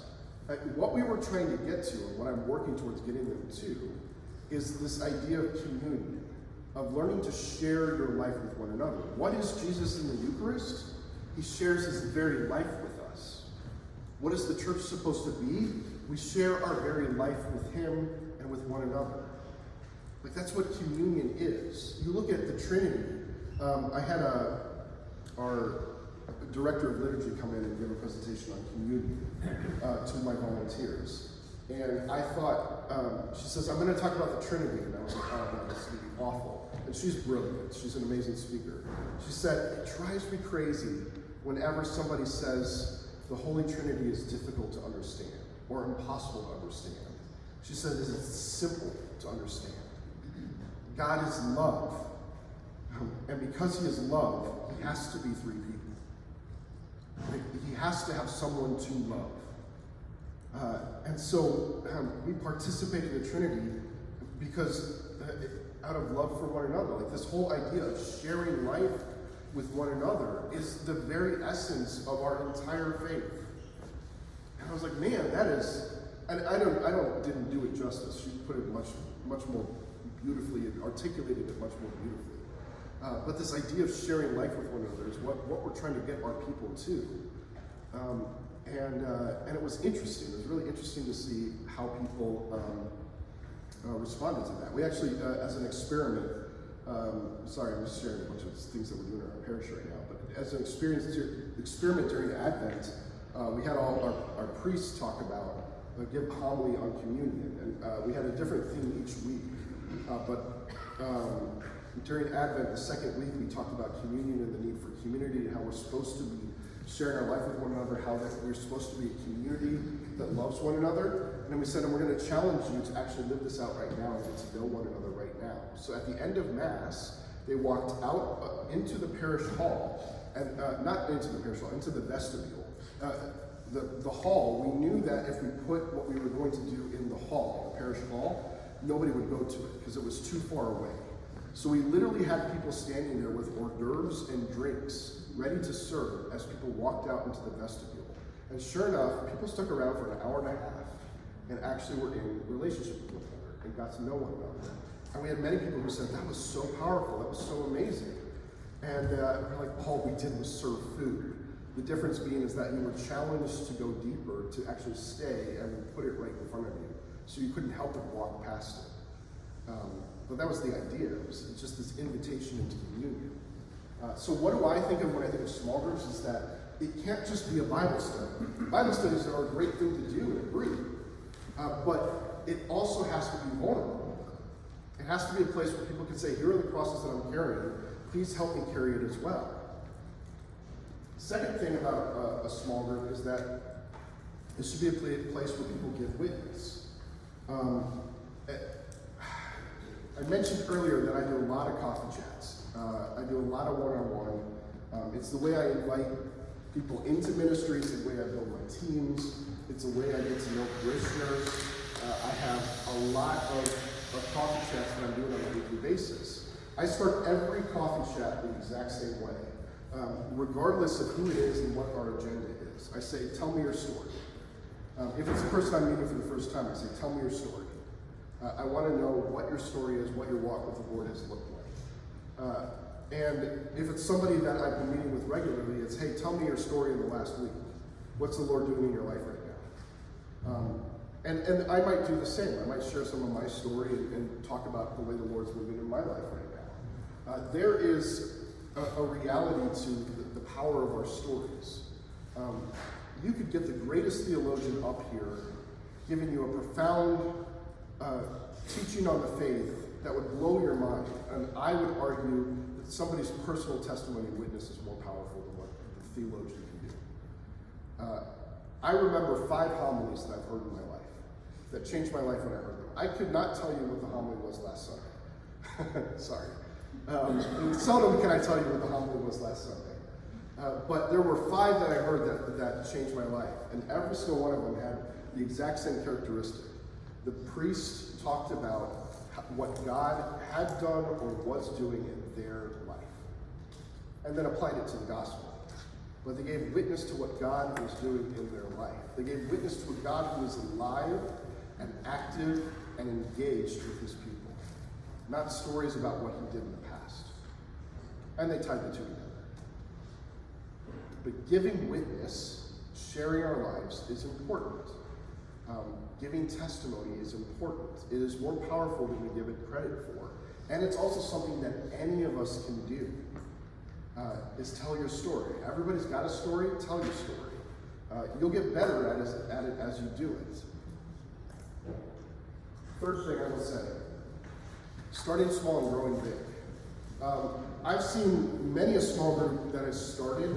What we were trying to get to, and what I'm working towards getting them to, is this idea of communion, of learning to share your life with one another. What is Jesus in the Eucharist? He shares his very life with us. What is the church supposed to be? We share our very life with him and with one another. Like, that's what communion is. You look at the Trinity. I had our director of liturgy come in and give a presentation on communion to my volunteers. And I thought, she says, I'm going to talk about the Trinity. And I was like, oh no, this is going to be awful. And she's brilliant. She's an amazing speaker. She said, it drives me crazy whenever somebody says the Holy Trinity is difficult to understand or impossible to understand. She said it's simple to understand. God is love. And because he is love, he has to be three people. He has to have someone to love. And so we participate in the Trinity because out of love for one another. Like, this whole idea of sharing life with one another is the very essence of our entire faith. And I was like, man, that is, and I didn't do it justice. She put it much more beautifully and articulated it much more beautifully. But this idea of sharing life with one another is what we're trying to get our people to. And it was interesting. It was really interesting to see how people responded to that. We actually, as an experiment, sorry, I'm just sharing a bunch of things that we're doing in our parish right now, but as an experiment during Advent, we had all our priests talk about, give homily on communion, and we had a different theme each week. But during Advent, the second week, we talked about communion and the need for community, and how we're supposed to be sharing our life with one another, how that we're supposed to be a community that loves one another. And then we said, and we're going to challenge you to actually live this out right now and get to know one another right now. So at the end of Mass, they walked out into the parish hall, and not into the parish hall, into the vestibule. The hall, we knew that if we put what we were going to do in the hall, the parish hall, nobody would go to it because it was too far away. So we literally had people standing there with hors d'oeuvres and drinks ready to serve as people walked out into the vestibule. And sure enough, people stuck around for an hour and a half and actually were in relationship with one another and got to know one another. And we had many people who said, that was so powerful, that was so amazing. And we're like, all we did was serve food. The difference being is that you were challenged to go deeper, to actually stay and put it right in front of you. So you couldn't help but walk past it. But that was the idea. It was just this invitation into communion. So what do I think of when I think of small groups is that it can't just be a Bible study. Bible studies are a great thing to do and agree. But it also has to be vulnerable. It has to be a place where people can say, here are the crosses that I'm carrying. Please help me carry it as well. Second thing about a small group is that it should be a place where people give witness. I mentioned earlier that I do a lot of coffee chats. I do a lot of one-on-one. It's the way I invite people into ministry. It's the way I build my teams. It's the way I get to know parishioners. I have a lot of coffee chats that I'm doing on a weekly basis. I start every coffee chat the exact same way, regardless of who it is and what our agenda is. I say, tell me your story. If it's a person I'm meeting for the first time, I say, tell me your story. I want to know what your story is, what your walk with the Lord has looked like. And if it's somebody that I've been meeting with regularly, it's, hey, tell me your story in the last week. What's the Lord doing in your life right now? And I might do the same. I might share some of my story and talk about the way the Lord's moving in my life right now. There is a reality to the power of our stories. You could get the greatest theologian up here giving you a profound teaching on the faith that would blow your mind. And I would argue that somebody's personal testimony and witness is more powerful than what the theologian can do. I remember 5 homilies that I've heard in my life that changed my life when I heard them. I could not tell you what the homily was last Sunday. Sorry. Seldom can I tell you what the homily was last Sunday. But there were 5 that I heard that changed my life. And every single one of them had the exact same characteristic. The priest talked about what God had done or was doing in their life, and then applied it to the gospel. But they gave witness to what God was doing in their life. They gave witness to a God who is alive and active and engaged with his people, not stories about what he did in the past. And they tied the two together. But giving witness, sharing our lives, is important. Giving testimony is important. It is more powerful than we give it credit for. And it's also something that any of us can do, is tell your story. Everybody's got a story, tell your story. You'll get better at it as you do it. Third thing I will say, starting small and growing big. I've seen many a small group that has started,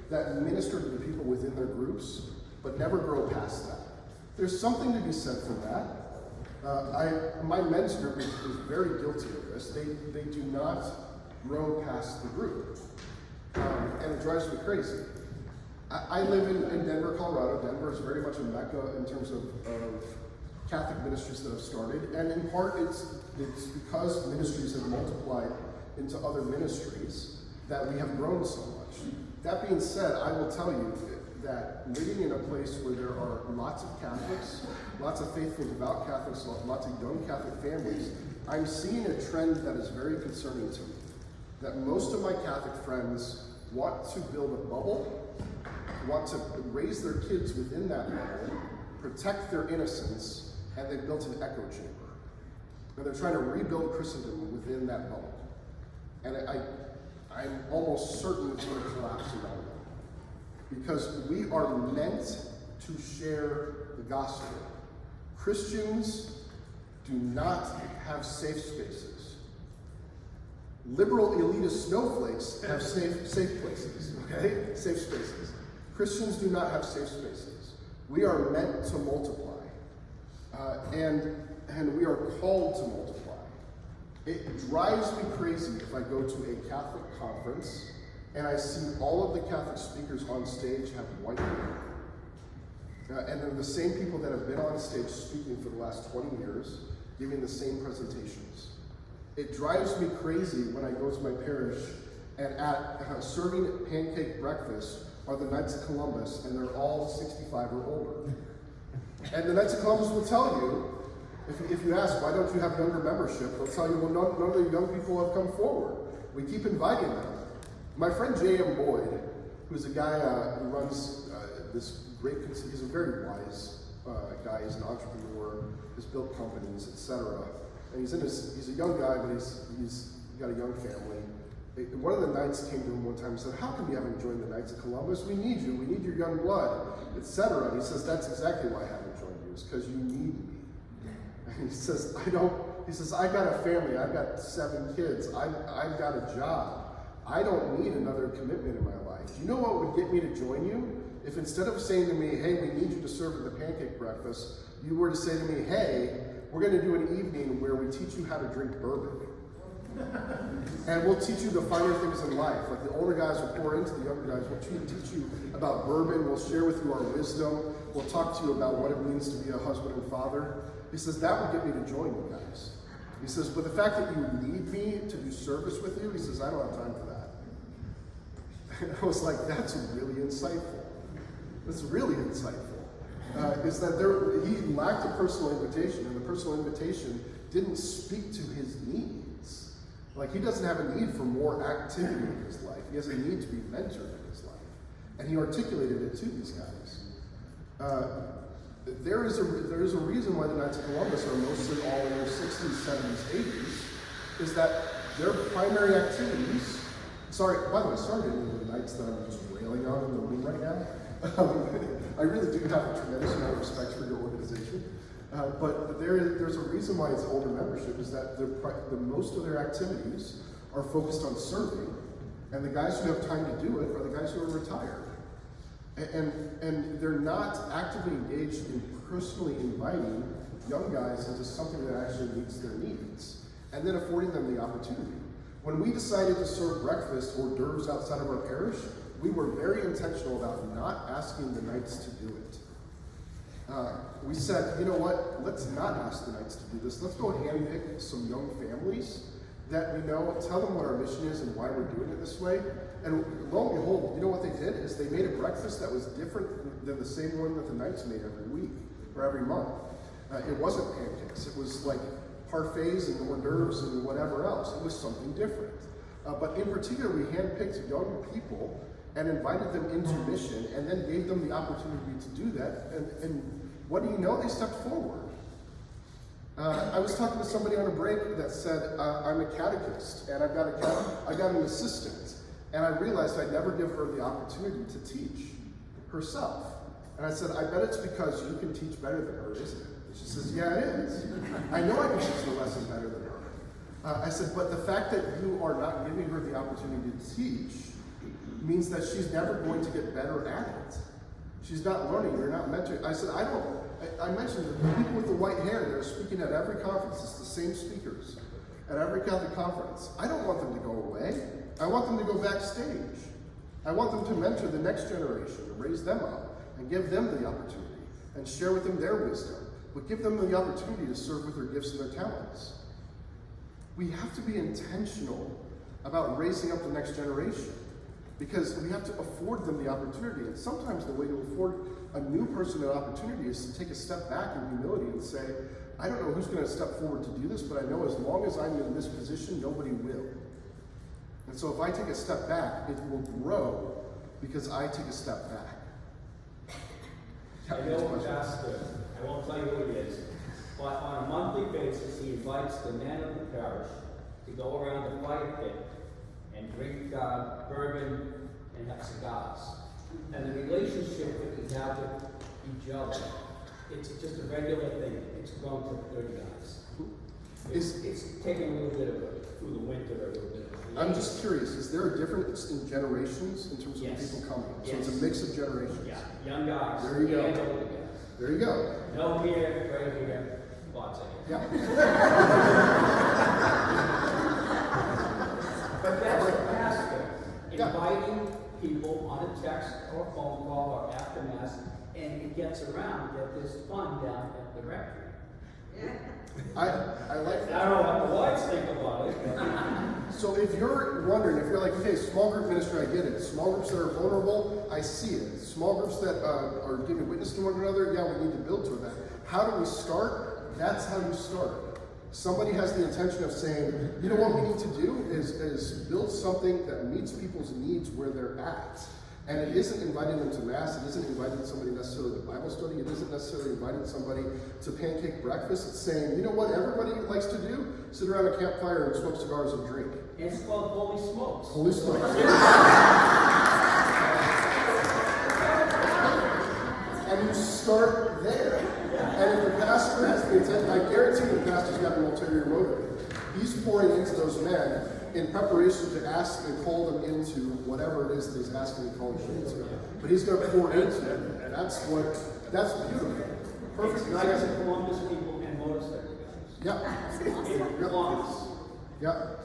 that minister to the people within their groups, but never grow past that. There's something to be said for that. My men's group is very guilty of this. They do not grow past the group, and it drives me crazy. I live in Denver, Colorado. Denver is very much a mecca in terms of Catholic ministries that have started, and in part it's because ministries have multiplied into other ministries that we have grown so much. That being said, I will tell you that living in a place where there are lots of Catholics, lots of faithful, devout Catholics, lots of young Catholic families, I'm seeing a trend that is very concerning to me. That most of my Catholic friends want to build a bubble, want to raise their kids within that bubble, protect their innocence, and they've built an echo chamber. And they're trying to rebuild Christendom within that bubble. And I'm almost certain it's going to collapse around them. Because we are meant to share the gospel. Christians do not have safe spaces. Liberal elitist snowflakes have safe places, okay? Safe spaces. Christians do not have safe spaces. We are meant to multiply. And we are called to multiply. It drives me crazy if I go to a Catholic conference and I see all of the Catholic speakers on stage have white hair. And they're the same people that have been on stage speaking for the last 20 years, giving the same presentations. It drives me crazy when I go to my parish and serving pancake breakfast are the Knights of Columbus, and they're all 65 or older. And the Knights of Columbus will tell you, if you ask, why don't you have younger membership, they'll tell you, well, none of the young people have come forward. We keep inviting them. My friend J.M. Boyd, who's a guy who runs this great, he's a very wise guy, he's an entrepreneur, has built companies, etc. And he's a young guy, but he's got a young family. One of the knights came to him one time and said, how come you haven't joined the Knights of Columbus? We need you, we need your young blood, etc. And he says, that's exactly why I haven't joined you, it's because you need me. And he says, I got a family, I've got 7 kids, I've got a job. I don't need another commitment in my life. Do you know what would get me to join you? If instead of saying to me, hey, we need you to serve at the pancake breakfast, you were to say to me, hey, we're going to do an evening where we teach you how to drink bourbon. And we'll teach you the finer things in life. Like the older guys will pour into the younger guys. We'll teach you about bourbon. We'll share with you our wisdom. We'll talk to you about what it means to be a husband and father. He says, that would get me to join you guys. He says, but the fact that you need me to do service with you, he says, I don't have time for that. And I was like, that's really insightful. That's really insightful. Is that he lacked a personal invitation, and the personal invitation didn't speak to his needs. Like, he doesn't have a need for more activity in his life. He has a need to be mentored in his life. And he articulated it to these guys. there is a reason why the Knights of Columbus are mostly all in their 60s, 70s, 80s, is that their primary activities, by the way, sorry to any of the Knights that I'm just railing on in the room right now. I really do have a tremendous amount of respect for your organization. But there's a reason why it's older membership, is that the most of their activities are focused on serving, and the guys who have time to do it are the guys who are retired. And they're not actively engaged in personally inviting young guys into something that actually meets their needs, and then affording them the opportunity. When we decided to serve breakfast hors d'oeuvres outside of our parish, we were very intentional about not asking the Knights to do it. We said, you know what, let's not ask the Knights to do this. Let's go handpick some young families that we know, tell them what our mission is and why we're doing it this way. And lo and behold, you know what they did is they made a breakfast that was different than the same one that the Knights made every week or every month. It wasn't pancakes. It was like parfaits and hors d'oeuvres and whatever else. It was something different. But in particular, we handpicked young people and invited them into mission, and then gave them the opportunity to do that. And what do you know? They stepped forward. I was talking to somebody on a break that said, I'm a catechist, and I got an assistant, and I realized I'd never give her the opportunity to teach herself. And I said, I bet it's because you can teach better than her, isn't it? And she says, yeah, it is. I know I can teach the lesson better than her. I said, but the fact that you are not giving her the opportunity to teach means that she's never going to get better at it. She's not learning, you're not mentoring. I said, I mentioned that the people with the white hair that are speaking at every conference, it's the same speakers at every Catholic conference. I don't want them to go away. I want them to go backstage. I want them to mentor the next generation, to raise them up, and give them the opportunity, and share with them their wisdom, but give them the opportunity to serve with their gifts and their talents. We have to be intentional about raising up the next generation, because we have to afford them the opportunity. And sometimes the way to afford a new person an opportunity is to take a step back in humility and say, I don't know who's going to step forward to do this, but I know as long as I'm in this position, nobody will. And so if I take a step back, it will grow because I take a step back. I know a pastor, I won't tell you who he is, but on a monthly basis, he invites the men of the parish to go around the fire pit and drink bourbon and have cigars. And the relationship that we have with each other, it's just a regular thing. It's grown to 30 guys. It's taken a little bit of through the winter, a little bit. I'm just curious, is there a difference in generations in terms of people coming? So it's a mix of generations. Yeah, young guys. There you go. And older guys. There you go. No here, right here, lots of here. Yeah. But that's a pastor inviting people on a text or a phone call or after Mass, and it gets around that there's fun down at the rectory. Yeah. I like that. I don't know what the whites think about it. So if you're wondering, if you're like, okay, small group ministry, I get it. Small groups that are vulnerable, I see it. Small groups that are giving witness to one another, yeah, we need to build toward that. How do we start? That's how you start. Somebody has the intention of saying, you know what we need to do is build something that meets people's needs where they're at. And it isn't inviting them to Mass, it isn't inviting somebody necessarily to Bible study, it isn't necessarily inviting somebody to pancake breakfast. It's saying, you know what everybody likes to do? Sit around a campfire and smoke cigars and drink. And it's called Holy Smokes. Holy Smokes. And you start there. And if the pastor has the intent, I guarantee the pastor's got an ulterior motive. He's pouring into those men in preparation to ask and call them into whatever it is that he's asking and calling them into. But he's going to pour into it. That's beautiful. Perfect. Not as a Columbus people and motorcycle guys. Yeah. Columbus. Yeah.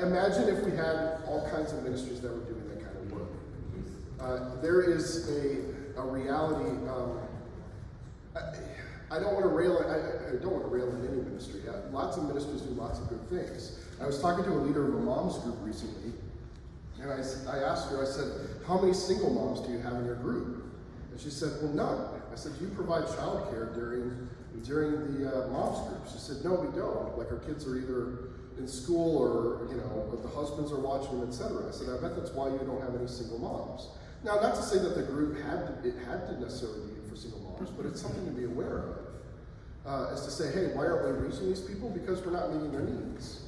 Imagine if we had all kinds of ministries that were doing that kind of work. There is a reality. I don't want to rail. I don't want to rail in any ministry. Lots of ministries do lots of good things. I was talking to a leader of a moms group recently, and I asked her. I said, "How many single moms do you have in your group?" And she said, "Well, none." I said, "Do you provide childcare during the moms group?" She said, "No, we don't. Like our kids are either in school or the husbands are watching them, etc." I said, "I bet that's why you don't have any single moms." Now, not to say that the group had to necessarily be for single moms, but it's something to be aware of. Is to say, hey, why aren't we reaching these people? Because we're not meeting their needs.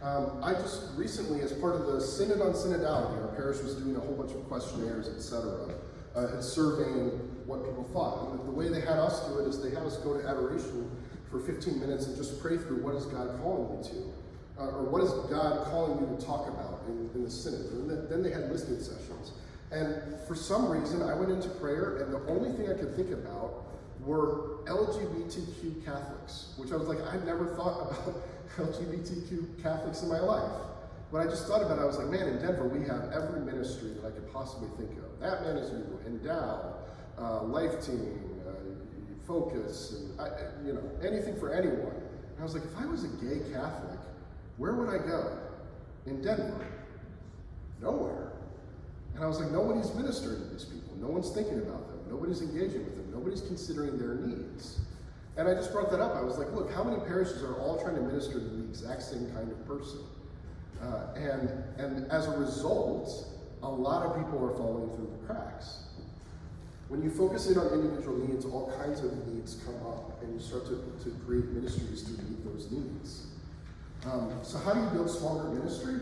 I just recently, as part of the Synod on Synodality, our parish was doing a whole bunch of questionnaires, etc., and surveying what people thought. And the way they had us do it is they had us go to adoration for 15 minutes and just pray through what is God calling you to, or what is God calling you to talk about in the Synod. And then they had listening sessions. And for some reason, I went into prayer, and the only thing I could think about were LGBTQ Catholics, which I was like, I've never thought about LGBTQ Catholics in my life. But I just thought about it, I was like, man, in Denver, we have every ministry that I could possibly think of. That Man Is You, Endow, Life Team, Focus, and anything for anyone. And I was like, if I was a gay Catholic, where would I go? In Denver? Nowhere. And I was like, nobody's ministering to these people. No one's thinking about them. Nobody's engaging with them. Nobody's considering their needs. And I just brought that up. I was like, look, how many parishes are all trying to minister to the exact same kind of person? And as a result, a lot of people are falling through the cracks. When you focus in on individual needs, all kinds of needs come up, and you start to create ministries to meet those needs. So how do you build stronger ministry?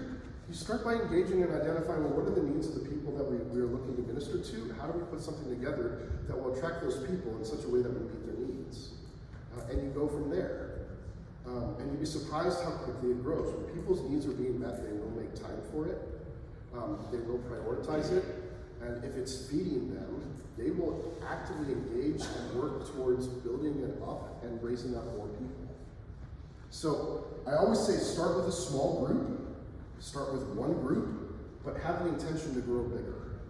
You start by engaging and identifying, well, what are the needs of the people that we are looking to minister to? How do we put something together that will attract those people in such a way that we meet their needs? And you go from there. And you'd be surprised how quickly it grows. When people's needs are being met, they will make time for it. They will prioritize it. And if it's feeding them, they will actively engage and work towards building it up and raising up more people. So I always say start with a small group, start with one group, but have the intention to grow bigger.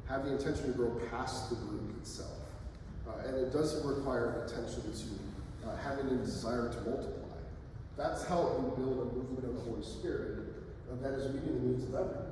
Have the intention to grow past the group itself. And it does require attention to having a desire to multiply. That's how you build a movement of the Holy Spirit that is meeting the needs of everyone.